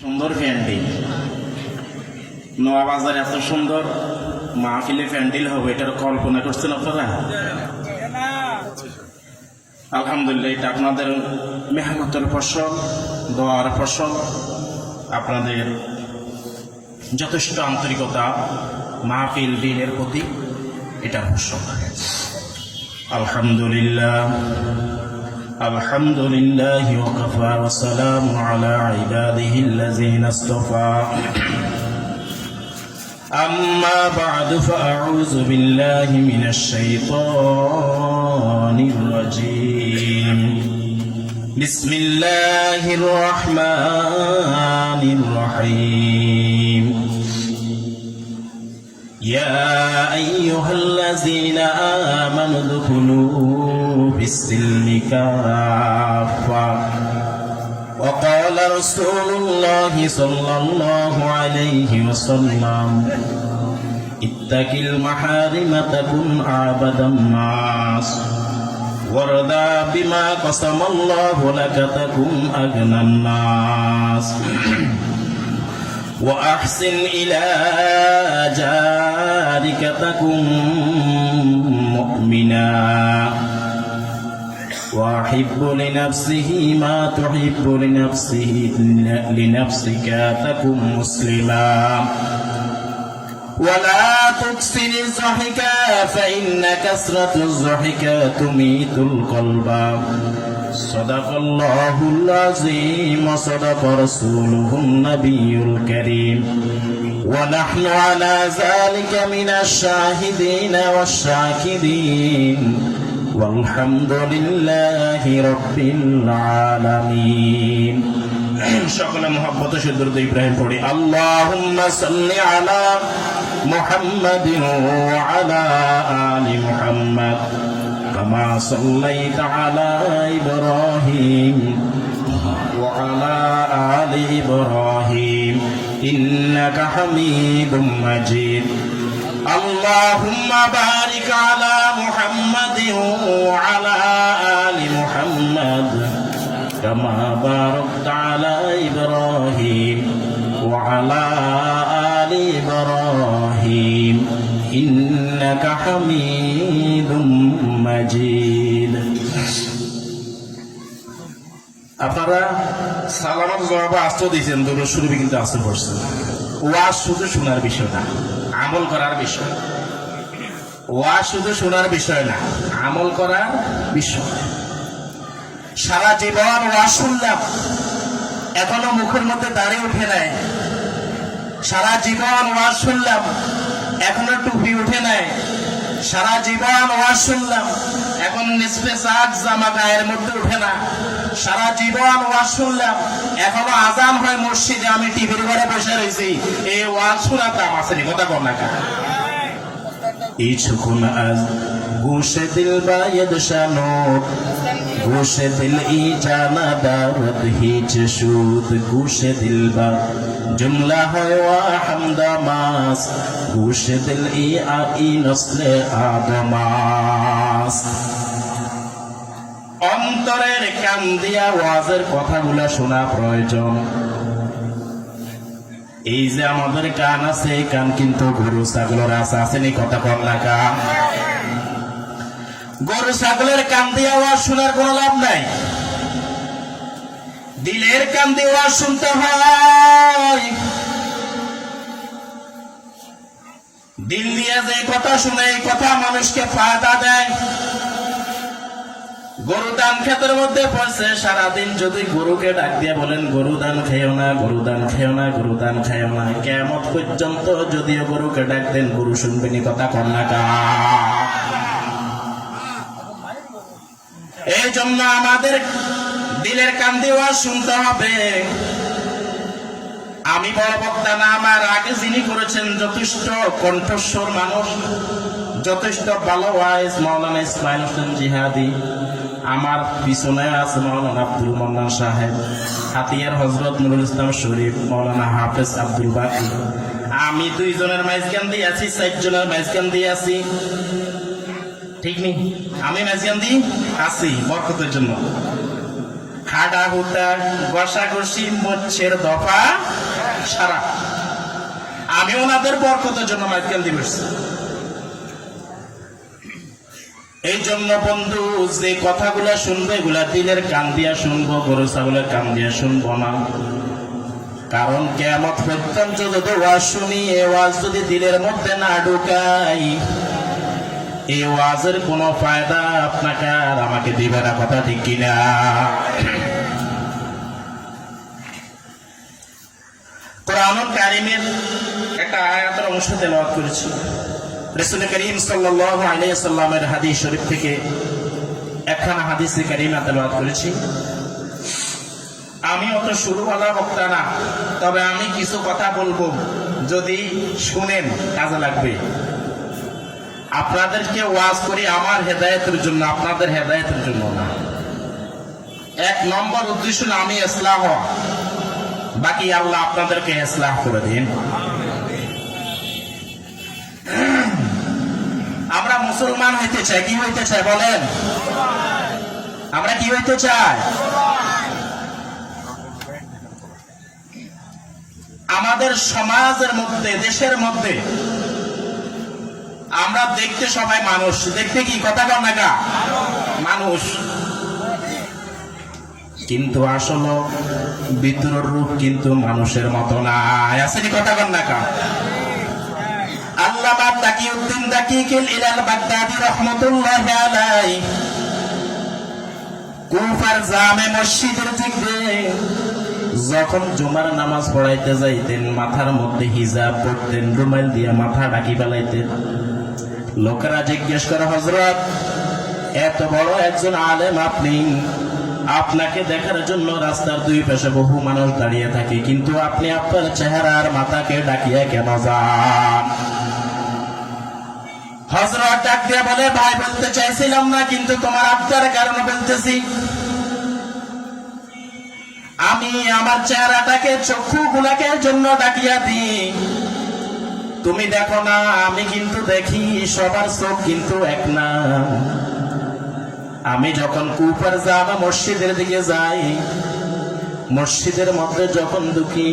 সুন্দর প্যান্ডেল নয়াবাজার এত সুন্দর মাহফিলে প্যান্ডেল হবে এটার কল্পনা করছেন আপনারা? আলহামদুলিল্লাহ, এটা আপনাদের মেহনতের ফসল, দোয়ার ফসল, আপনাদের যথেষ্ট আন্তরিকতা মাহফিল দিনের প্রতি এটার ফসল। আলহামদুলিল্লাহ الحمد لله وكفى والسلام على عباده الذين اصطفى أما بعد فأعوذ بالله من الشيطان الرجيم بسم الله الرحمن الرحيم يا أيها الذين آمنوا ادخلوا في السلم كافة وقال رسول الله صلى الله عليه وسلم اتق المحارم تكن أعبد الناس وارضى بما قسم الله لك تكن أغنى الناس وأحسن إلى جارك تكن مؤمنا وأحب لنفسه ما تحب لنفسك تكن مسلما ولا تكثر الضحك فإن كثرة الضحك تميت القلب صدق الله العظيم وصدق رسوله النبي الكريم ونحن على ذلك من الشاهدين والشاكرين والحمد لله رب العالمين সকলে মহব্বতে দরুদ ইব্রাহিম পড়ি আল্লাহুম্মা সাল্লি আলা মুহাম্মাদিন ওয়া আলা আলি মুহাম্মাদ কামা সাল্লাইতা আলা ইব্রাহিম ওয়া আলা আলি ইব্রাহিম ইন্নাকা হামিদুম মাজিদ اللهم بارك على محمد وعلى آل محمد كما باركت على إبراهيم وعلى آل إبراهيم إنك حميد مجيد আপনারা সালামাত জবাব আসতে দিয়েছেন, দুটো শুরু কিন্তু আসতে পড়ছেন। ওয়াজ শুধু শোনার বিষয় না, আমল করার বিষয়। ওয়াজ শুধু শোনার বিষয় না, আমল করার বিষয়। সারা জীবন ওয়াজ শুনলাম, এখনো মুখের মধ্যে দাঁড়িয়ে উঠে নাই। সারা জীবন ওয়াজ শুনলাম, এখনো টুপি উঠে নাই। সারা জীবন ওয়াজ শুনলাম, এখন নিসফে সাদ জামা গায়ের মধ্যে উঠে না। সারা জীবন ওয়াজ শুনলাম, এখনো আজান হয় মসজিদে, আমি টিভির ঘরে বসে রয়েছি। এই ওয়াজ শোনাতাম আসেনি, কথা কম না কা ইছুকুন আজ গোশে দিল বায়দ শানোত গোশে দিল ই জানা দারদ হিচ সুদ গোশে দিল বা জুমলা হয় ওয়া হামদা মাস গোশে দিল ই আই নসলে আদমাস। অন্তরের কান দিয়া ওয়াজের কথাগুলা শোনা প্রয়োজন। এই যে আমাদের কান আছে, এই কান কিন্তু গরু ছাগলের আসেনি, কথা কম না কা গরু ছাগলের কান দিয়ে ওয়াজ শোনার কোনো লাভ নাই। দিলের কান দিয়ে ওয়াজ শুনতে হয়। দিল দিয়ে যে কথা শুনে, এই কথা মানুষকে ফায়দা দেয়। গরু দান ক্ষেতের মধ্যে পড়ছে, সারাদিন যদি গরুকে ডাক দিয়ে বলেন গরু দান খেয়েও না, গরু দান খেয়েও না, গরু দান খেয়েও না, কিয়ামত পর্যন্ত যদিও গরুকে ডাক দেন, গরু শুনবেনি, কথা কন না কা। এই জন্য আমাদের দিলের কান দিয়ে ওয়াজ শুনতে হবে। আমি বড় বক্তা না, আমার আগে যিনি করেছেন যথেষ্ট কণ্ঠস্বর মানুষ, যথেষ্ট ভালো ওয়াইজ মাওলানা ইসমাইল হোসেন জিহাদি। আমার পিছনে আছে মাওলানা আব্দুল মান্নান সাহেব, হাতিয়ার হযরত নুরুল ইসলাম শরীফ, মাওলানা হাফেজ আব্দুল বাকি। আমি দুইজনের মাঝখান দিয়ে আছি, 4 জনের মাঝখান দিয়ে আছি। ঠিক নেই, আমি মাঝখান দিয়ে আছি বরকতের জন্য। হাডা হুতা ঘষাঘষি মোচ্ছের দফা সারা। আমি ওনাদের বরকতের জন্য মাইকেল দিবস। এই জন্য বন্ধু, যে কথাগুলা শুনবো এগুলা দিলের কান দিয়া শুনবো, গরু ছাগলের কান দিয়া শুনবো না। কারণ কিয়ামত পর্যন্ত যদি ওয়াজ শুনি, এ ওয়াজ যদি দিলের মধ্যে না ঢুকাই, এই ওয়াজের কোনো ফায়দা আপনাকে আর আমাকে দিবে না। কথা ঠিক কিনা? কোরআনুল কারীমের একটা আয়াতের অংশ তেলাওয়াত করেছি। রাসূল করিম সাল্লাল্লাহু আলাইহি ওয়াসাল্লামের হাদিস শরীফ থেকে একখানা হাদিসে কারীমা তেলাওয়াত করেছি। আমি অত শুরুওয়ালা বক্তা না, তবে আমি কিছু কথা বলবো, যদি শুনেন কাজে লাগবে। আপনাদেরকে ওয়াজ করি আমার হেদায়েতের জন্য, আপনাদের হেদায়েতের জন্য না। এক নম্বর উদ্দেশ্য আমি ইসলাহ হওয়া, বাকি আল্লাহ আপনাদেরকে ইসলাহ করে দিন। আমরা মুসলমান হইতে চাই, কি হইতে চাই বলেন? আমরা কি হইতে চাই? আমাদের সমাজের মধ্যে, দেশের মধ্যে আমরা দেখতে সবাই মানুষ, দেখতে কি কথা কর না কা মানুষ, কিন্তু আসলে ভিতরের রূপ কিন্তু মানুষের মতো না। আসেনি কথা কর না কা? আল্লামা তাকিউদ্দিন দাকিকুল ইলাল বাগদাদি রাহমাতুল্লাহি আলাইহি কুফার জামে মসজিদের দিকে যখন জুমার নামাজ পড়াইতে যাইতেন, মাথার মধ্যে হিজাব পড়তেন, রুমাল দিয়ে মাথা ঢাকি ফেলাইতেন। লোকেরা জিজ্ঞেস করে, হযরত এত বড় একজন আলেম আপনি, আপনাকে দেখার জন্য রাস্তার দুই পাশে বহু মানুষ দাঁড়িয়ে থাকে, কিন্তু আপনি আপনার চেহারা আর মাথাকে ঢাকিয়ে কেন যান? হযরত ডাক দিয়ে বলে, ভাই বলতে চাইছিলাম না, কিন্তু তোমার আবদার কারণে বলতেছি। আমি আমার চেহারাটাকে চক্ষু গুলাকে জন্য ডাকিয়া দিই, তুমি দেখো না, আমি কিন্তু দেখি, সবার চোখ কিন্তু এক না। আমি যখন কুফার জামা মসজিদের দিকে যাই, মসজিদের মধ্যে যখন ঢুকি,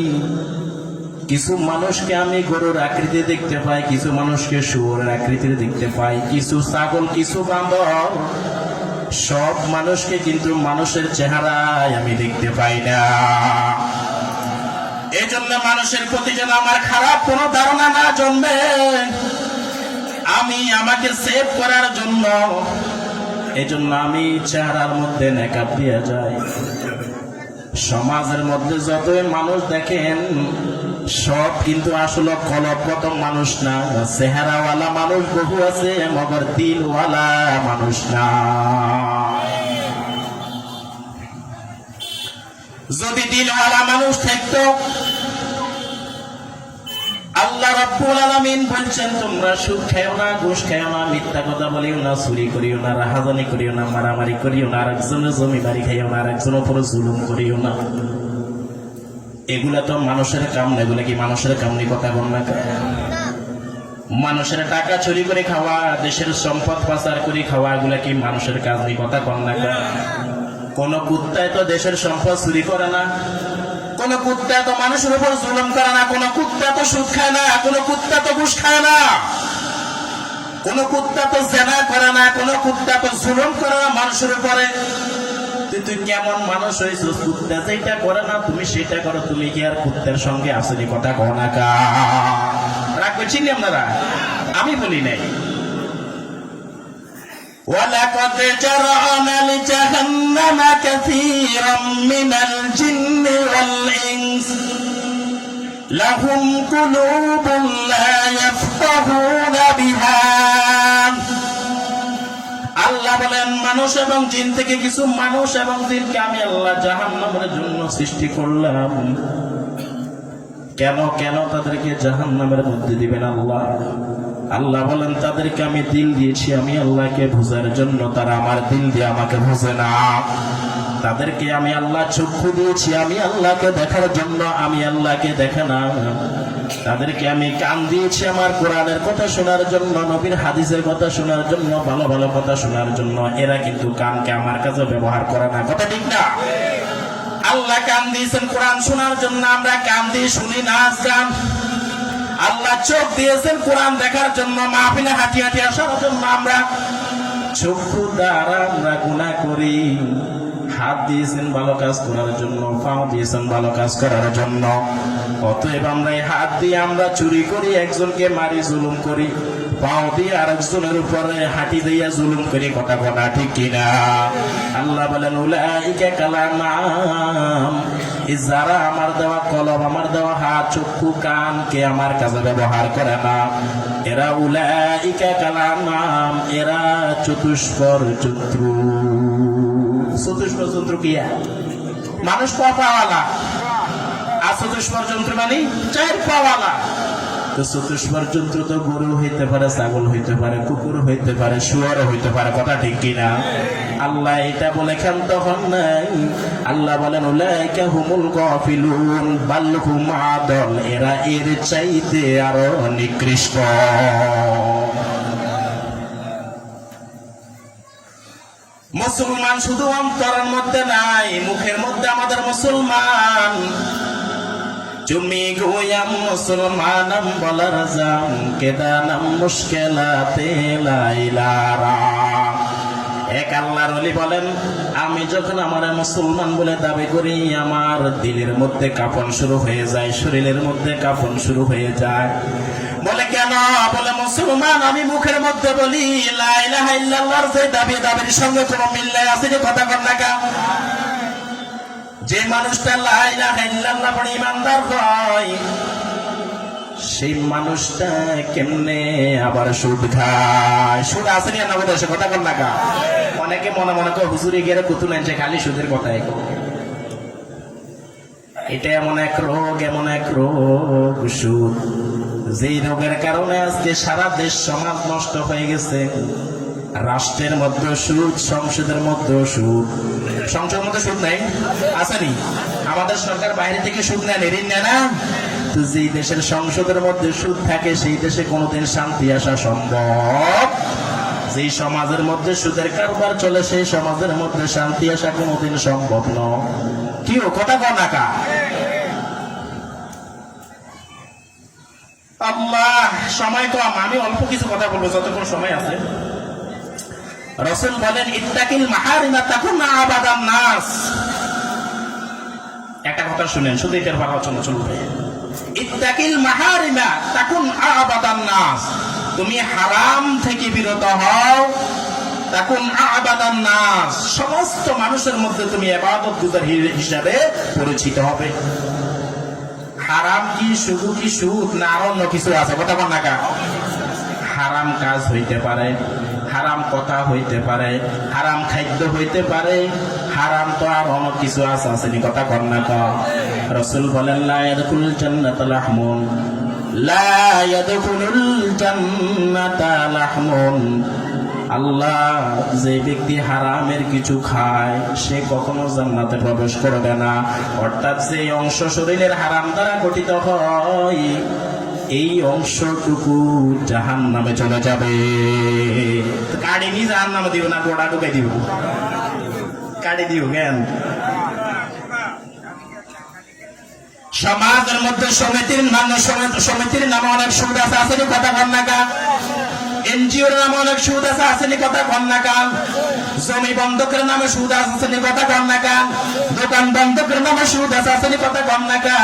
কিছু মানুষকে আমি গরুর আকৃতি দেখতে পাই, কিছু মানুষকে শুয়োরের আকৃতির দেখতে পাই, কিছু ছাগল, কিছু বান্দর, সব মানুষকে কিন্তু মানুষের চেহারায় আমি দেখতে পাই না। এই জন্য মানুষের প্রতি যেন আমার খারাপ কোনো ধারণা না জন্মে, আমি আমাকে সেভ করার জন্য এই জন্য আমি চেহারার মধ্যে নেকাব দিয়ে যাই। সমাজের মধ্যে যতই মানুষ দেখেন, সব কিন্তু আসলে কলপগত মানুষ না। চেহারাওয়ালা মানুষ বহু আছে, মগর দিলওয়ালা মানুষ না। যদি দিলওয়ালা মানুষ থাকতো, আল্লাহ রাব্বুল আলামিন বলছেন, তোমরা সুদ খাও না, ঘুষ খাও না, মিথ্যা কথা বলিও না, চুরি করিও না, রাহাজানি করিও না, মারামারি করিও না, আরেকজনের জমি বাড়ি খাইও না, আরেকজনের উপর জুলুম করিও না। এগুলা তো মানুষের কাম না। এগুলা কি মানুষের কাম নেই? কথা বল না। মানুষের টাকা চুরি করে খাওয়া, দেশের সম্পদ পাচার করে খাওয়া, এগুলা কি মানুষের কাজ নেই? কথা বল না। কোন কুত্তায় তো দেশের সম্পদ চুরি করে না, কোন কুত্তা তো মানুষের উপর জুলুম করে না, কোন কুত্তা তো সুদ খায় না, কোন কুত্তা তো ঘুষ খায় না, কোন কুত্তা তো জেনা করে না, কোন কুত্তা তো জুলুম করে না মানুষের উপরে। তুই কেমন মানুষ হয়েছিস? কুত্তা যেটা করে না তুমি সেটা করো, তুমি কি আর কুত্তার সঙ্গে আসেনি? কথা কও না কা? রাগ করছেন আপনারা? আমি বলি নাই। وَلَقَدْ جَرَعْنَا لِجَهَنَّمَ كَثِيرًا مِنَ الْجِنِّ وَالْإِنسِ لَهُمْ قُلُوبٌ لَا يَفْقَهُونَ بِهَا। আল্লাহ বলেন, মানুষ এবং জিন থেকে কিছু মানুষ এবং জিনকে আমি আল্লাহ জাহান্নামের জন্য সৃষ্টি করলাম। কেন কেন তাদেরকে জাহান্নামের মধ্যে দিবেন আল্লাহ? আল্লাহ বলেন, তাদেরকে আমি দিল দিয়েছি আমি আল্লাহকে বোঝার জন্য, তারা আমার দিল দিয়ে আমাকে বোঝে না। তাদেরকে আমি আল্লাহ চক্ষু দিয়েছি আমি আল্লাহকে দেখার জন্য, আমি আল্লাহকে দেখে না। তাদেরকে আমি কান দিয়েছি আমার কোরআনের কথা শোনার জন্য, নবীর হাদিসের কথা শোনার জন্য, ভালো ভালো কথা শোনার জন্য। এরা কিন্তু কানকে আমার কাছে ব্যবহার করে না। কথা ঠিক না? আল্লাহ কান দিয়েছেন কোরআন শোনার জন্য, আমরা কান দিয়ে শুনি নাচ গান। আল্লাহ চোখ দিয়েছেন কোরআন দেখার জন্য, মাহফিলে হাঁটি হাঁটি আসার জন্য। আমরা চক্ষু দ্বারা আমরা গুনাহ করি। হাত দিয়েছেন ভালো কাজ করার জন্য, পাও দিয়েছেন ভালো কাজ করার জন্য। অতএব আমরা এই হাত দিয়ে আমরা চুরি করি, একজনকে মারি, জুলুম করি। পাও দিয়ে আরেকজনের উপরে হাঁটি দিয়া জুলুম করি। কথা কথা ঠিক কিনা? আল্লাহ বলেন উলাইকা কালানাম, যারা আমার দেওয়া কলম, আমার দেওয়া হাত, চক্ষু, কান কে আমার কাজে ব্যবহার করে না, এরা উলাইকা কালানাম, এরা চতুষ্পর জন্তু। চতুষ্পর জন্তু কি? মানুষ পাওয়ালা, আর চতুষ্পর জন্তু মানে 4 পাওয়ালা। তো চতুষ্পর জন্তু তো গরু হইতে পারে, ছাগল হইতে পারে, কুকুর হইতে পারে, শুয়োর হইতে পারে। কথা ঠিক কিনা? আল্লাহ এটা বলে ক্ষান্ত হন নাই। আল্লাহ বলেন উলাইকা হুমুল গাফিলুন বাল হুম আদল, এরা এর চাইতে আরো নিকৃষ্ট। মুসলমান শুধু অন্তরের মধ্যে নাই, মুখের মধ্যে আমাদের মুসলমান। তুমি গোয়াম মুসলমানম বলার জাম, কেদানাম মুশকিলাতে লাইলারা। এক আল্লাহর ওলি বলেন, আমি যখন আমার মুসলমান বলে দাবি করি, আমার দিলের মধ্যে কাঁপন শুরু হয়ে যায়, শরীরের মধ্যে কাঁপন শুরু হয়ে যায়। বলে কেন? বলে মুসলমান আমি মুখের মধ্যে বলি লা ইলাহা ইল্লাল্লাহর যে দাবি, দাবির সঙ্গে কোনো মিল নাই। আছে যে কথা কর না কা? যে মানুষটা লা ইলাহা ইল্লাল্লাহ পড়ে ইমানদার হয়, সেই মানুষটা কেমনে আবার সুদ খায়? সুদ আছে না আমাদের দেশে? কথা কর না কা? অনেকে মনে মনে করে হুজুরে গিয়ে কুতুল আনছে, খালি সুদের কথাই। এটা এমন এক রোগ, এমন এক রোগ সুদ, যেই রোগের কারণে আজকে সারা দেশ সমাজ নষ্ট হয়ে গেছে। রাষ্ট্রের মধ্যে সুদ, সংসদের মধ্যে সুদ। সংসদের মধ্যে সুদ নাই? আসেনি? আমাদের সরকার বাইরে থেকে সুদ নেয়, ঋণ নেয় না? তো যেই দেশের সংসদের মধ্যে সুদ থাকে, সেই দেশে কোনোদিন শান্তি আসা সম্ভব? যেই সমাজের মধ্যে সুদের কারবার চলে, সেই সমাজের মধ্যে শান্তি আসা কোনোদিন সম্ভব নয়। কি ও কথা কর না কা? আল্লাহ, সময় কম, আমি অল্প কিছু কথা বলবো যতক্ষণ সময় আছে। রাসূল বলেন ইত্তাকিল মাহারিমা তাকুন আবাদান নাস। একটা কথা শুনেন, শুধু এটার আলোচনা চলবে। ইত্তাকিল মাহারিমা তাকুন আবাদান নাস, তুমি হারাম থেকে বিরত হও, তাকুন আবাদান নাস, সমস্ত মানুষের মধ্যে তুমি ইবাদতগুজার হিসাবে পরিচিত হবে। হারাম কি শুধু কি সুদ, না আর অন্য কিছু আছে? কথা বল না কা? হারাম কাজ হইতে পারে, হারাম কথা হইতে পারে, হারাম খাদ্য হইতে পারে, হারাম তো আর অনেক কিছু আছে। আসেনি? কথা কর না কা? রাসূল বলেন লা ইয়াদখুলুল জান্নাতা লাহমুন, লা ইয়াদখুলুল জান্নাতা লাহমুন। আল্লাহ, যে ব্যক্তি হারামের কিছু খায়, সে কখনো জান্নাতে প্রবেশ করবে না। অর্থাৎ যে অংশ শরীরের হারাম দ্বারা গঠিত হয়, এই অংশটুকু জাহান্নামে চলে যাবে। কাড়ি নি জাহান্নামে দিও না, গোড়া ঢুকাই দিব, কাড়ি দিও জ্ঞান। সমাজের মধ্যে সমিতির নামে অনেক সুদ আছে। আসেনি? কথা বল না কা? এনজিওর নামে অনেক সুদ আছে। আসেনি? কথা বল না কা? জমি বন্ধকের নামে সুদ আছে। আসেনি? কথা বল না কা? দোকান বন্ধকের নামে সুদ আছে। আসেনি? কথা বল না কা?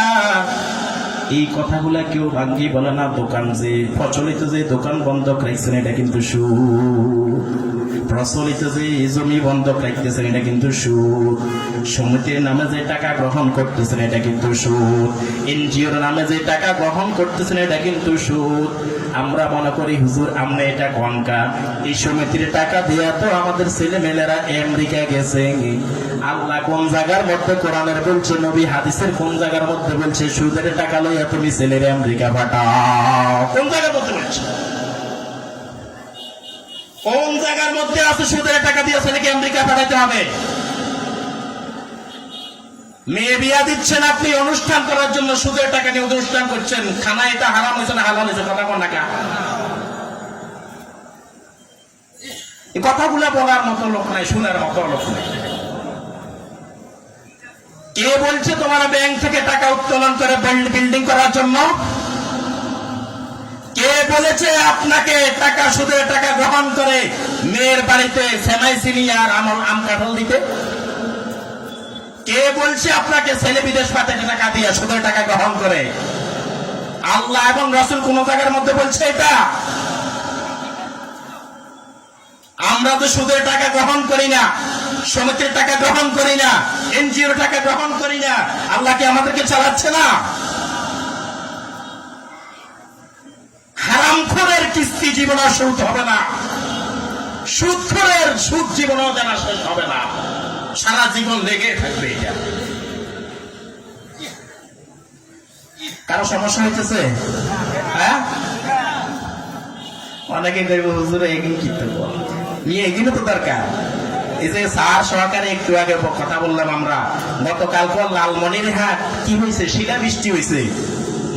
এই কথাগুলা কেউ ভাঙ্গি বলে না। দোকান যে প্রচলিত, যে দোকান বন্ধক রাখছেন, এটা কিন্তু সুদ। প্রচলিত যে জমি বন্ধক রাখতেছেন, এটা কিন্তু সুদ। সমিতির নামে যে টাকা গ্রহণ করতেছেন, এটা কিন্তু সুদ। এনজিওর নামে যে টাকা গ্রহণ করতেছেন, এটা কিন্তু সুদ। আমরা মনে করি হুজুর আমরা এটা গনকা, এই সমিতির টাকা দিয়া তো আমাদের ছেলে মেয়েরা আমেরিকা গেছে। আল্লাহ কোন জায়গার মধ্যে কোরআনের বলছে, নবী হাদিসের কোন জায়গার মধ্যে বলছে সুদের টাকা লইয়া তুমি ছেলের আমেরিকা পাঠাও? কোন জায়গার মধ্যে বলছে? কোন জায়গার মধ্যে আছে সুদের টাকা দিয়ে ছেলেকে আমেরিকা পাঠাইতে হবে? মেয়ে বিয়া দিচ্ছেন আপনি অনুষ্ঠান করার জন্য, সুদের টাকা নিয়ে অনুষ্ঠান করছেন। খানা এটা হারাম হয়েছে না হালাল হয়েছে? কথা বল না কা? এই কথাগুলা বলার মতো লোক নাই, শোনার মতো লোক নাই। কে বলছে তোমার ব্যাংক থেকে টাকা উত্তোলন করে বিল্ডিং করার জন্য? কে বলেছে আপনাকে টাকা, সুদের টাকা গ্রহণ করে মেয়ের বাড়িতে সেমাই চিনি আর আম কাঁঠাল দিতে? কে বলছে আপনাকে ছেলে বিদেশ পাঠাতে টাকা দিয়ে সুদের টাকা গ্রহণ করে? আল্লাহ এবং রাসূল কোন জায়গার মধ্যে বলছে এটা? আমরা তো সুদের টাকা গ্রহণ করি না, সমিতির টাকা গ্রহণ করি না, এনজিওর টাকা গ্রহণ করি না। আল্লাহ কি আমাদেরকে চালাচ্ছে না? হারামখোরের কিস্তি জীবনে সুদ হবে না, সুদখোরের সুদ জীবনেও জানা শেষ হবে না, সারা জীবন লেগে থাকবে এটা। কারো সমস্যা হইতেছে? হ্যাঁ, অনেকে কইবে হুজুর এগিয়ে কি করবো, নিয়ে এগিয়ে তো দরকার। এই যে স্যার সহকারে একটু আগে কথা বললাম, আমরা গতকাল লালমনির হাট কি হয়েছে, শিলা বৃষ্টি হয়েছে,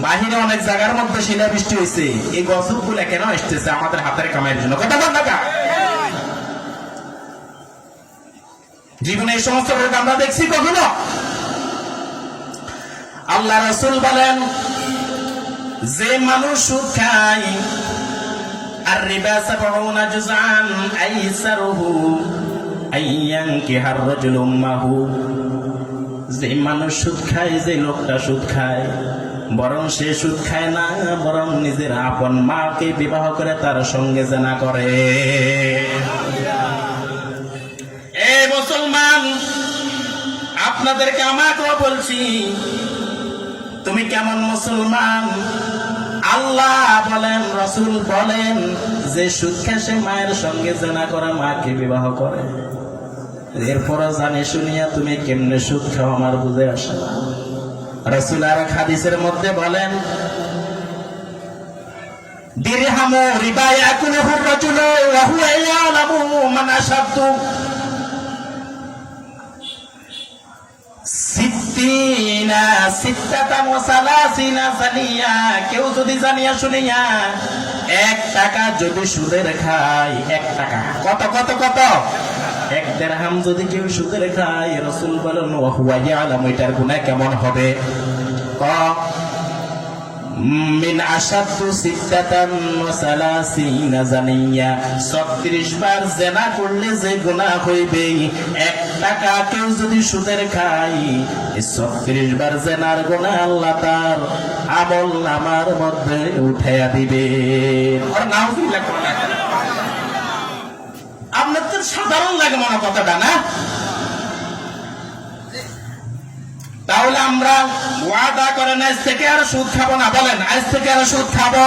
বাহিরে অনেক জায়গার মধ্যে শিলা বৃষ্টি হয়েছে। এই গজবগুলা কেন আসতেছে? আমাদের হাতের কামাইয়ের জন্য। কথা বল না, জীবনে এই সমস্ত রোগ আমরা দেখছি কখনো? আল্লাহ রাসূল বলেন, যে মানুষ সুদ খায়, আর রিবা সাবউনা জুজআন আইসারুহু আইয়ানকিহার রাজুলু উম্মাহু, যে মানুষ সুদ খায়, যে লোকটা সুদ খায়, বরং সে সুদ খায় না, বরং নিজের আপন মাকে বিবাহ করে তার সঙ্গে জিনা করে। এ মুসলমান, আপনাদেরকে আমাকেও বলছি, তুমি কেমন মুসলমান? আল্লাহ বলেন, রাসূল বলেন, যে সুদ খায় সে মায়ের সঙ্গে জিনা করে, মাকে বিবাহ করে। এরপরও জানি শুনিয়া তুমি কেমনে সুদ খাও আমার বুঝে আসে না। রাসূল আর হাদিসের মধ্যে বলেন, দিরহামু রিবা ইয়াকুলুহু রাজুলু ওয়া হুয়া ইয়ালামু মান আশাদু সিত্তিনা সিত্তাতান ওয়া সালাসিনা জানিয়া। কেউ যদি জানিয়া শুনিয়া 1 টাকা যদি সুদের খায়, 1 টাকা কত কত কত 1 দিরহাম যদি কেউ সুদের খায়, রাসূল বলেন ওয়া হুয়া ইয়ালামু, এটার গুনাহ কেমন হবে? মিন আশাদু সিত্তাতান ওয়া সালাসিনা জানিয়া, 36 বার জিনা করলে যে গুনাহ হইবে, 1 টাকা কেউ যদি সুদের খায়, এই 36 বার জিনার গুনাহ আল্লাহ তার আমল নামার মধ্যে উঠাইয়া দিবে। আর নাউযুবিল্লাহ। আপনার তো সাধারণ লাগে মনে কথাটা, না? তাহলে আমরা ওয়াদা করেন আজ থেকে আর সুদ খাবো না। বলেন, আজ থেকে আর সুদ খাবো।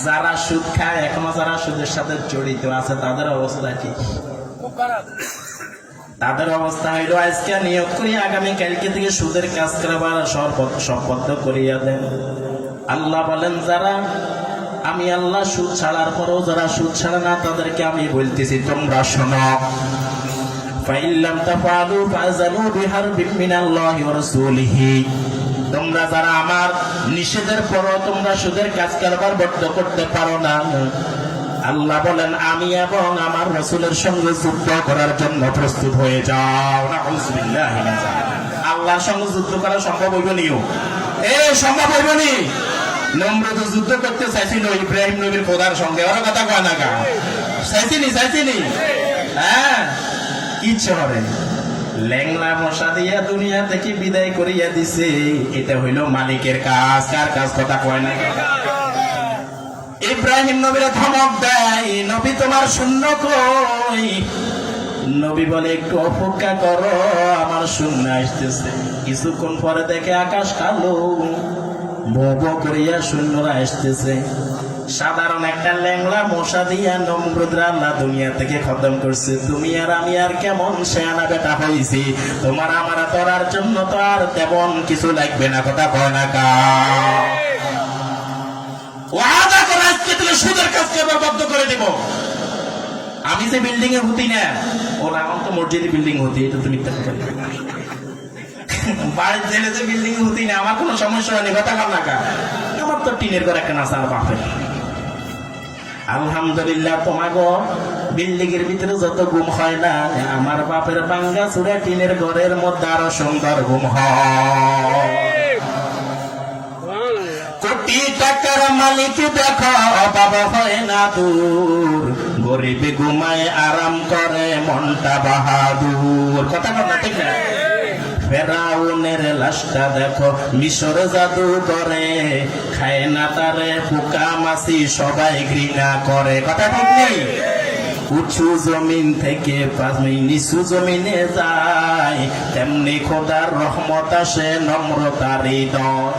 যারা সুদ খায়, এখনো যারা সুদের সাথে জড়িত আছে, তাদের অবস্থা কি? তাদের অবস্থা হইল, আজকে নিয়ত করি আগামী কালকে থেকে সুদের কাজ করবার শপথ করিয়া দেন। আল্লাহ বলেন, যারা আমি আল্লাহ সুদ ছাড়ার পরও যারা সুদ ছাড়ে না, তাদেরকে আমি বলতেছি, তোমরা শোনো, ফাইল্লাম তাফআলু ফাযানু বিহারবিন মিনাল্লাহি ওয়া রাসূলিহি, তোমরা যারা আমার নিষেধের পরও তোমরা সুদের কাজ করবার বদ্ধ করতে পারো না, আল্লাহ বলেন আমি এবং আমার রাসূলের সঙ্গে যুদ্ধ করার জন্য প্রস্তুত হয়ে যাও। নাউযুবিল্লাহি মিন যালিক। আল্লাহর সঙ্গে যুদ্ধ করা সম্ভব হইব নি? সম্ভব হইব নি? নমরুদ যুদ্ধ করতে চাইছিল ইব্রাহিম নবীর খোদার সঙ্গে, ওর কথা কয় না কা? চাইছিনি? হ্যাঁ, ইচ্ছে হবে। ল্যাংলা মশা দিয়া দুনিয়া থেকে বিদায় করিয়া দিছে, এটা হইল মালিকের কাজ। কার কাজ? কথা কয় না। ইব্রাহিম নবীর ধমক দেয়, নবী তোমার শূন্য কই? নবী বলে, একটু অপেক্ষা করো, আমার শূন্য আসতেছে। কিছুক্ষণ পরে দেখে আকাশ কালো, ভো করিয়া শূন্যরা আসতেছে। সাধারণ একটা ল্যাংলা মশা দিয়া নমরুদরা আল্লাহ দুনিয়া থেকে খতম করছে। তুমি আর আমি আর কেমন শেয়ানা বেটা হয়েছি, তোমার আমার করার জন্য তো আর তেমন কিছু লাগবে না। কথা কয় না কা? ওয়াদা করে আজকে থেকে সুদের কাজকে বদ্ধ করে দেব। আমি যে বিল্ডিং এ হতি না, ওরা আমার তো মসজিদে বিল্ডিং হতি, এটা তুমি বাড়ির জেলে যে বিল্ডিং এ হতি না, আমার কোনো সমস্যা হয়নি। কথা কয় না কা? আমার তো টিনের ঘর একটা নাচার বাপের। আলহামদুলিল্লাহ, তোমাকে বিল্ডিং এর ভিতরে যত ঘুম হয় না, আমার বাপের ভাঙ্গা চূড়া টিনের ঘরের মধ্যে আরো সুন্দর ঘুম হয়। কোটি টাকার মালিক দেখো অভাব হয় না দূর, গরিব ঘুমায় আরাম করে মনটা বাহাদুর। কথা কথা ঠিক না? ফেরাউনের লাশটা দেখো মিশর জাদু করে, খায় না তারে পোকা মাছি সবাই ঘৃণা করে। কথা ঠিক নেই? উঁচু জমিন থেকে নিচু জমিনে যায়, তেমনি খোদার রহমত আসে নম্রতার হৃদয়।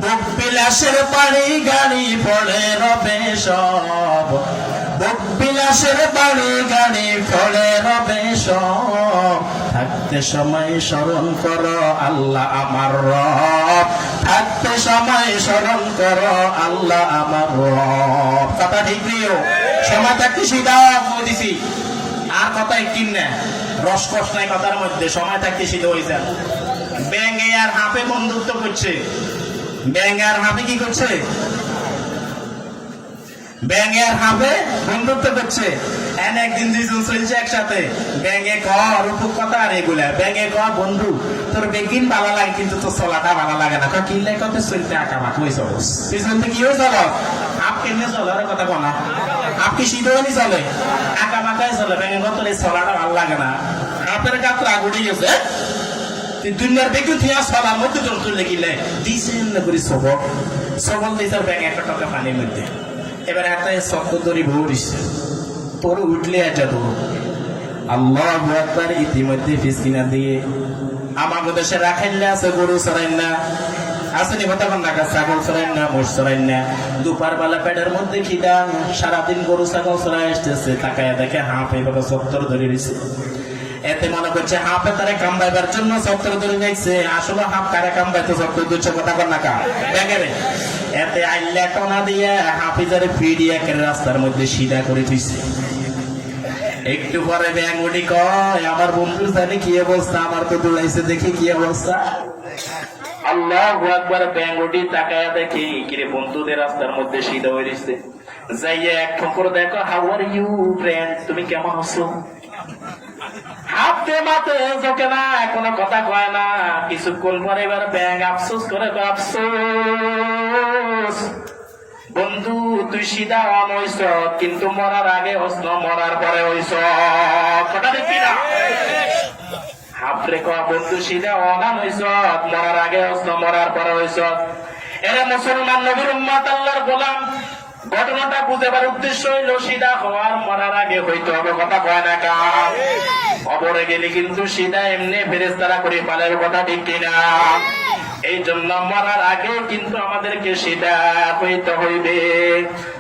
বুক বিলাসের বাড়ি গাড়ি পড়ে রবে সব, বুক বিলাসের বাড়ি গাড়ি পড়ে রবে সব, থাকতে সময় স্মরণ করো আল্লাহ আমার রব, থাকতে সময় স্মরণ করো আল্লাহ আমার রব। কথা ঠিক প্রিয়? সময় থাকতে সিধা দিছি, আর কথা একটি না, রসকস নাই কথার মধ্যে। সময় থাকতে সিধা হয়েছে। ব্যাঙে আর হাফে বন্ধুত্ব করছে। ব্যাঙে আর হাফে কি করছে? ব্যাঙে আর হাফে বন্ধুত্ব করছে। একদিন দুইজন চলছে একসাথে, ব্যাঙে রূপক কথা আর এগুলা। ব্যাঙে বন্ধু তোর বেগিন ভালো লাগে কিন্তু তোর চলাটা ভালো লাগে না। কি লাগে চলতে আঁকা বাঁক হয়ে চলো, তুই চলতে কি হয়ে চলো? আপ কেমনে চলার কথা বলা, আপ কি সিধনি চলে? আঁকা বাঁকায় চলে। ব্যাঙে তোর এই চলাটা ভালো লাগে না, হাতের কাত রাগ উঠে গেছে। দুনিয়ার বেগুন থিয়া চলার মধ্যে তোর চলে গিলে দিছেন না করি সবক সবল দিছে ব্যাঙ একটা টাকা পানির মধ্যে। এবার একটা শব্দ ধরি ভরিছে, তোর উঠলে এটা তো আল্লাহু আকবার। ইতিমধ্যে ফিসকিনা দিয়ে আমাদের দেশে রাখাইলে আছে গরু চড়াই না, আসেনি কথা না, ছাগল চড়াই না, মোষ চড়াই না। দুপার বেলা পেটের মধ্যে খিদা, সারাদিন গরু ছাগল চড়াই আসতেছে, তাকায় দেখে হাঁপ এইভাবে চত্বর ধরে দিছে। এতে মনে করছে হাঁপে তারে কামবাইবার জন্য চত্বর ধরে যাইছে, আসলে হাঁপ কারে কামবাইতে চত্বর ধরছে। কথা কর না কা ব্যাগেরে। এতে আইল্লা টনা দিয়ে হাফিজারে ফিরিয়ে রাস্তার মধ্যে সিধা করে দিছে। একটু পরে ব্যাং উঠি কয়, আমার বন্ধু জানি কি অবস্থা, আমার তো দৌড়াইছে দেখি কি অবস্থা। আল্লাহু আকবার। ব্যাং উঠি তাকায়া দেখি কিরে বন্ধুদের রাস্তার মধ্যে সিধা হয়ে দিচ্ছে। যাইয়া এক ঠোকর দেখো, হাউ আর ইউ ফ্রেন্ড, তুমি কেমন আছো? হাতে মাতে চোখে না, কোনো কথা কয় না। কিছুক্ষণ পরে এবার ব্যাং আফসোস করে, আফসোস বন্ধু তুই সিধা অন হইছ, কিন্তু মরার আগে হস না, মরার পরে হইছ। কথা দেখি না? হাফরে কয়া বন্ধু সিধা অনান হইছ, মরার আগে হস না, মরার পরে হইছ। এরা মুসলমান নবীর উম্মত, আল্লাহর গোলাম। ঘটনাটা বুঝাবার উদ্দেশ্য হইল সিধা হওয়ার মরার আগে হইতে হবে। কথা কয় না কা? খবরে গেলে কিন্তু সিধা এমনি ফেরেশতারা করে পালের। কথা ঠিক কিনা? এই জন্য মরার আগে কিন্তু আমাদেরকে সিধা হইতে হইবে।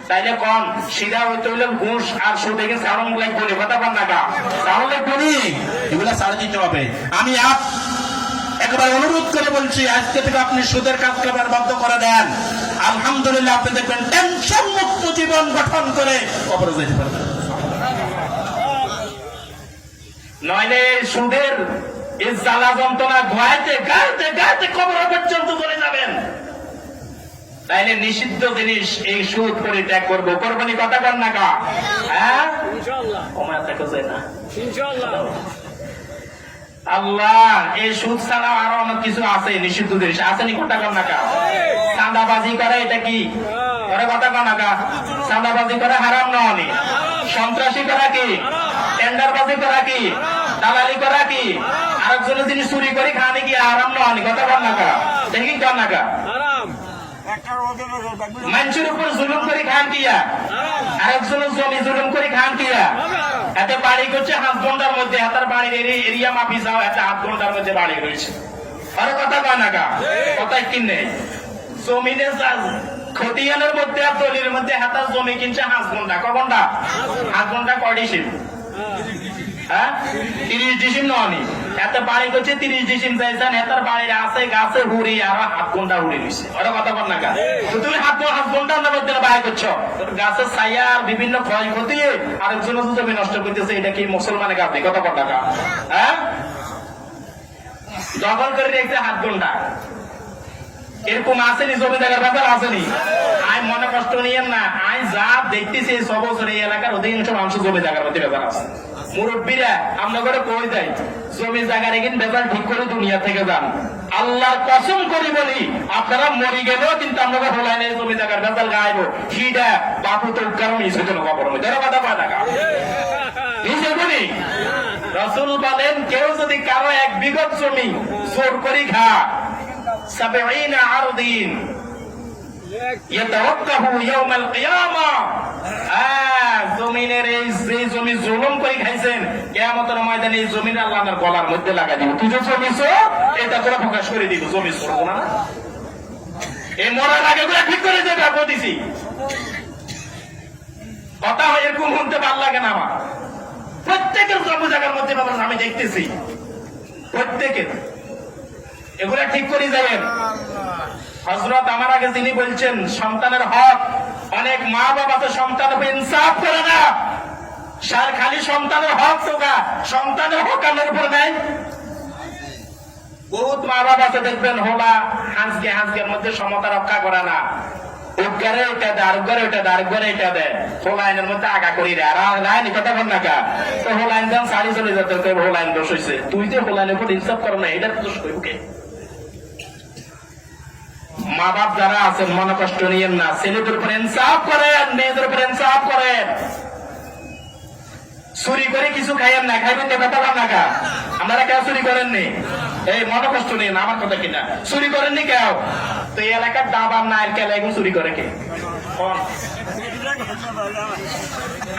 তাইলে কম সিধা হইতে হইলে ঘুষ আর সুদ থেকে সারণ লাগবে। কথা কন না কা? সারণ লাগবে, এগুলা ছাড় দিতে হবে। আমি একবার অনুরোধ করে বলছি, আজকে থেকে আপনি সুদের কাজ করবার বন্ধ করে দেন। আলহামদুলিল্লাহ, আপনি দেখবেন টেনশন মুক্ত জীবন গঠন করে কবরে যেতে পারবেন। নইলে সুদের এই জ্বালা যন্ত্রণা গাইতে গাইতে গাইতে কবর পর্যন্ত চলে যাবেন। তাইলে নিষিদ্ধ জিনিস এই সুদ পরিত্যাগ করবো। করবেন কথা কর না কা? হ্যাঁ ইনশাআল্লাহ। ওমা দেখো যায় না ইনশাআল্লাহ। আল্লাহ, এই সুদ ছাড়া আরো অনেক কিছু আছে নিষিদ্ধ জিনিস, আসেনি? কথা কর না কা? চাঁদাবাজি করে, এটা কি করে? কথা কর না কা? চাঁদাবাজি করে হারাম নয়? সন্ত্রাসী করা কি? টেন্ডারবাজি করা কি? দালালি করা কি? আরেকজনের জিনিস চুরি করে খানি কি হারাম নয়? কথা কর না কা? দেখি কর না কা? মানুষের উপর জুলুম করে খান কিয়া, আরেকজনের জমি জুলুম করে খান কিয়া। এতে বাড়ি করছে 7 ঘন্টার মধ্যে, হাতার বাড়ির এরিয়া মাপি যাও, এতে 8 ঘন্টার মধ্যে বাড়ি রয়েছে। আরে কথা কয় না কা? কথাই কিনে জমিনে খতিয়ানের মধ্যে আর দলির মধ্যে হাতার জমি কিনছে 5 ঘন্টা। ক ঘন্টা? 8 ঘন্টা। কয় ডিসিম? হ্যাঁ 30 ডিসিম ননি। এত বাড়ি করছে 30 ডিসিম যাইছেন, এতার বাড়ির আছে গাছে হুড়ি আর 7 ঘন্টা হুড়ি রয়েছে। ওরা কথা বল না কা? তুমি 7 ঘন্টার মধ্যে বাড়ি করছো, গাছের ছায়া আর বিভিন্ন ক্ষয়ক্ষতি আরেকজনের জমি নষ্ট করতেছে। এটা কি মুসলমানের কাজ? কথা বল না কা? হ্যাঁ দখল করে রেখেছে 7 ঘন্টা। এরকম আসেনি, জমি জায়গার ব্যাপার আসেনি। আই মনে কষ্ট নিয়েন না, আই যা দেখতেছি এই 6 বছর এই এলাকার অধিকাংশ মানুষ জমি জায়গার মধ্যে ব্যাপার আছে। মুরব্বীরা আমরা করে কই দেয় জমি জায়গার এগিন ব্যাপার ঠিক করে দুনিয়া থেকে যান। আল্লাহর কসম করি বলি আপনারা মরি গেলেও কিন্তু আমরা হলাই নাই জমি জায়গার ব্যাপার গাইব হিডা বাপু তো কারণ ইসে কোনো খবর নেই, যারা কথা পায় টাকা নিজে বলি। রাসূল বলেন কেউ যদি কারো 1 বিঘা জমি জোর করে খা 70 আরদিন ইয়াতাওয়াক্কাহু ইয়াউমাল কিয়ামা, জমিনের এই যে জমি জুলুম করে খাইছেন কিয়ামতের ময়দানে এই জমিন আল্লাহ আপনার গলার মধ্যে লাগাই দিব। তুই যে জমিছো এটা করে প্রকাশ করে দিব, জমি করবো না। এই মরার আগে গুলা ঠিক করে যাবে বলতেছি। কথা এরকম শুনতে ভালো লাগে না আমার। প্রত্যেকের জমি জায়গার মধ্যে আমি দেখতেছি, প্রত্যেকের এগুলা ঠিক করে যাবেন। হযরত আমার আগে যিনি বলছেন সন্তানের হক, অনেক মা বাবা তো সন্তানের ইনসাফ করে না, সার খালি সন্তানের হক টোকা, সন্তানের হক আমার উপর নাই। বহুত মা বাবা আছে দেখবেন হোলা হাঁসকে হাঁসকের মধ্যে সমতা রক্ষা করে না, উদ্গারে ওইটা দেয়, আরোগ্যারে ওইটা দেয়, আরোগ্যারে এটা দেয়, হোলাইনের মধ্যে আগা করি রে। আর লাইন কথা বল না কা তো হোলাইন যান সারি চলে যেতে হোলাইন দোষ হয়েছে, তুই যে হোলাইনের উপর ইনসাফ করো না এটা দোষ কইবকে। মা বাপ যারা আছেন মনে কষ্ট নিয়েন না, ছেলেদের উপর ইনসাফ করেন, মেয়েদের উপর ইনসাফ করেন। চুরি করে কিছু খাইয়েন না, খাইবেন না কথা না কা আপনারা কেউ চুরি করেননি, এই মনে কষ্ট নিয়ে না আমার কথা কিনা চুরি করেননি কেউ। তো এই এলাকার ডাবার না কেলা এখন চুরি করে কে?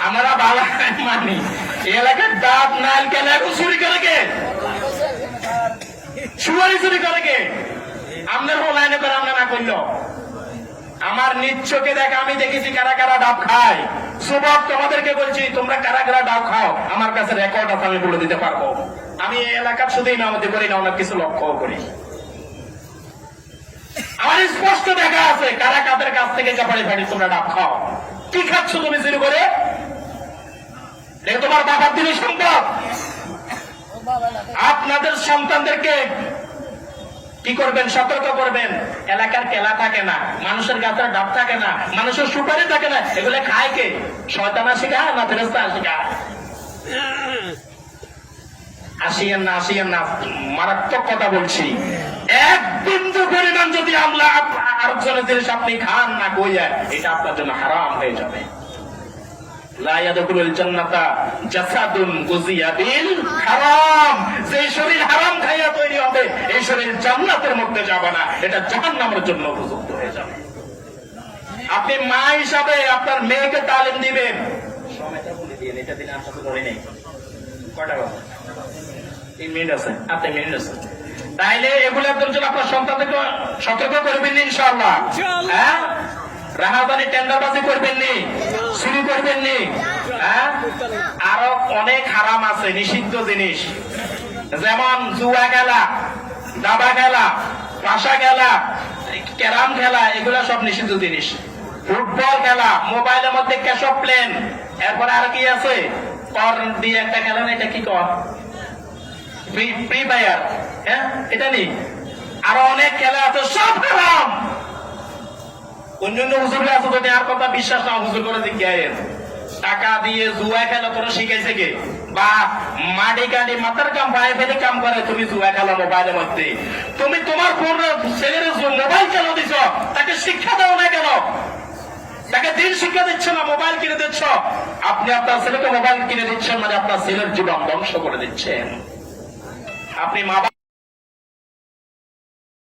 আমরা ভালো মানি এই এলাকার ডাব নাল কেলা এখন চুরি করে কে? সুয়ারি চুরি করে কে? আপনার হোলাইনে করে আমরা না করল। আমার নিজ চোখে দেখ আমি দেখেছি কারা কারা ডাব খায়। সুবক তোমাদেরকে বলছি তোমরা কারা কারা ডাব খাও, আমার কাছে রেকর্ড আছে, আমি বলে দিতে পারবো। আমি এই এলাকার শুধু ইমামতি করি না, অনেক কিছু লক্ষ্য করি। আমার স্পষ্ট দেখা আছে কারা কাদের কাছ থেকে চাপাড়ি ফাড়ি তোমরা ডাব খাও। কি খাচ্ছ তুমি শুরু করে? তোমার বাবার দিনের সম্পদ। আপনাদের সন্তানদেরকে কি করবেন? সতর্ক করবেন। এলাকার কেলা থাকে না, মানুষের গাছের ডাব থাকে না, মানুষের সুপারি থাকে না, এগুলো খায় কে? শয়তান শিখায় না ফেরেশতা শিখায়? আসিয়েন না, আসিয়েন না, মারাত্মক কথা বলছি। 1 বিন্দু পরিমাণ যদি আমরা আরেকজনের জিনিস আপনি খান না কইয়া, এটা আপনার জন্য হারাম হয়ে যাবে। লা ইয়াদখুলুল জান্নাতা জাসাদুন গুযিয়া বিল হারাম, যে শরীর হারাম খাইয়া তৈরি হবে এই শরীর জান্নাতের মধ্যে যাবে না, এটা জাহান্নামের জন্য উপযুক্ত হয়ে যাবে। আপনি মা হিসাবে আপনার মেয়েকে তালিম দিবেন। সময়টা বলে দিন, এটা দিন আর সাথে ধরে নেই কয়টা বাজে? 3 মিনিট আছে, 8 মিনিট আছে। তাইলে এগুলোর জন্য আপনার সন্তানদেরকে সতর্ক করবেন ইনশাআল্লাহ। হ্যাঁ, রাহাবানি টেন্ডারবাজি করবেন নি, চুরি করবেন নি। হ্যাঁ, আরো অনেক হারাম আছে, নিষিদ্ধ জিনিস, যেমন জুয়া খেলা, দাবা খেলা, পাশা খেলা, ক্যারাম খেলা, এগুলা সব নিষিদ্ধ জিনিস। ফুটবল খেলা, মোবাইলের মধ্যে ক্যাশপ প্লেন, এরপরে আর কি আছে কর দিয়ে একটা খেলা না, এটা কি কর? Free fire. হ্যাঁ, এটা নেই, আরো অনেক খেলা আছে, সব হারাম। অন্যান্য হুজুরে আছে, যদি আর কথা বিশ্বাস না হুজুর করে জিজ্ঞাসেন টাকা দিয়ে জুয়া খেলা তোরা শিখাইছে কে? বা মাটি কাটি মাথার কাম পায়ে ফেলে কাম করে তুমি জুয়া খেলা মোবাইলের মধ্যে। তুমি তোমার ছেলের মোবাইল কেন দিছ? তাকে শিক্ষা দাও না কেন? তাকে দিন শিক্ষা দিচ্ছ না, মোবাইল কিনে দিচ্ছ। আপনি আপনার ছেলেকে মোবাইল কিনে দিচ্ছেন মানে আপনার ছেলের জীবন ধ্বংস করে দিচ্ছেন। আপনি মা